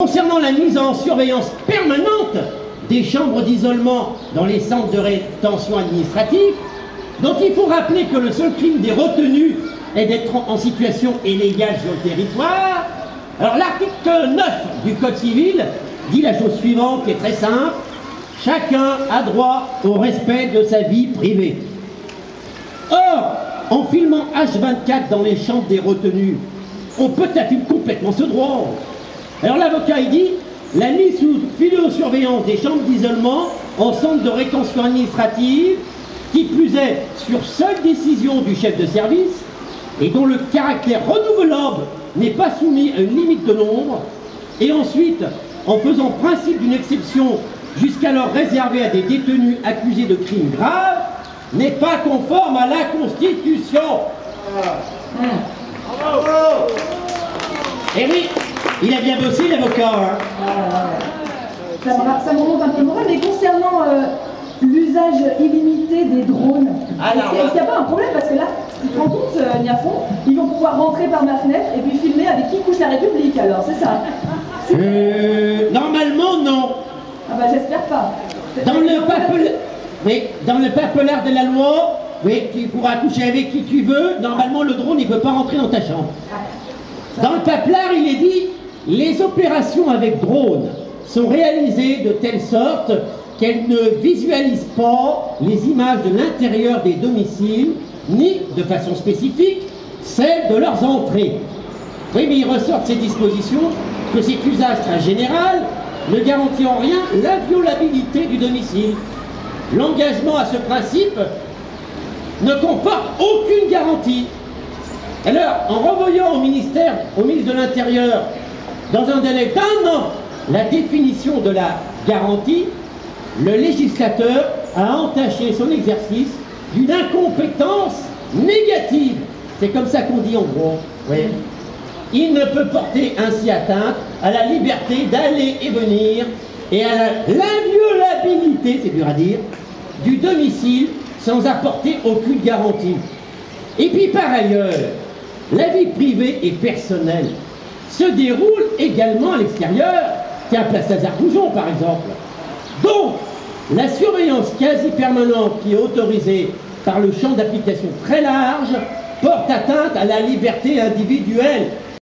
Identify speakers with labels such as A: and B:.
A: Concernant la mise en surveillance permanente des chambres d'isolement dans les centres de rétention administrative, dont il faut rappeler que le seul crime des retenus est d'être en situation illégale sur le territoire. Alors l'article 9 du Code civil dit la chose suivante, qui est très simple: chacun a droit au respect de sa vie privée. Or, en filmant H24 dans les chambres des retenus, on peut affumer complètement ce droit. Alors l'avocat, il dit, la mise sous vidéosurveillance des chambres d'isolement en centre de rétention administrative, qui plus est sur seule décision du chef de service, et dont le caractère renouvelable n'est pas soumis à une limite de nombre, et ensuite, en faisant principe d'une exception jusqu'alors réservée à des détenus accusés de crimes graves, n'est pas conforme à la Constitution. Et oui, il a bien bossé l'avocat.
B: Ça me remonte un peu le moral, mais concernant l'usage illimité des drones, est-ce qu'il n'y a pas un problème? Parce que là, tu te rends compte, Niafon, ils vont pouvoir rentrer par ma fenêtre et puis filmer avec qui couche la République, alors, c'est ça?
A: Normalement, non.
B: Ah bah j'espère pas.
A: Dans le papelard de la loi, oui, tu pourras coucher avec qui tu veux. Normalement, le drone, il ne peut pas rentrer dans ta chambre. Dans le papelard, il est dit, les opérations avec drone sont réalisées de telle sorte qu'elles ne visualisent pas les images de l'intérieur des domiciles, ni, de façon spécifique, celles de leurs entrées. Oui, mais il ressort de ces dispositions que cet usage très général ne garantit en rien l'inviolabilité du domicile. L'engagement à ce principe ne comporte aucune garantie. Alors, en renvoyant au ministre de l'Intérieur, dans un délai d'1 an, la définition de la garantie, le législateur a entaché son exercice d'une incompétence négative. C'est comme ça qu'on dit en gros. Oui. Il ne peut porter ainsi atteinte à la liberté d'aller et venir et à l'inviolabilité, c'est dur à dire, du domicile sans apporter aucune garantie. Et puis par ailleurs, la vie privée et personnelle se déroule également à l'extérieur. Tiens, place Lazare-Goujon par exemple. Donc, la surveillance quasi permanente qui est autorisée par le champ d'application très large porte atteinte à la liberté individuelle.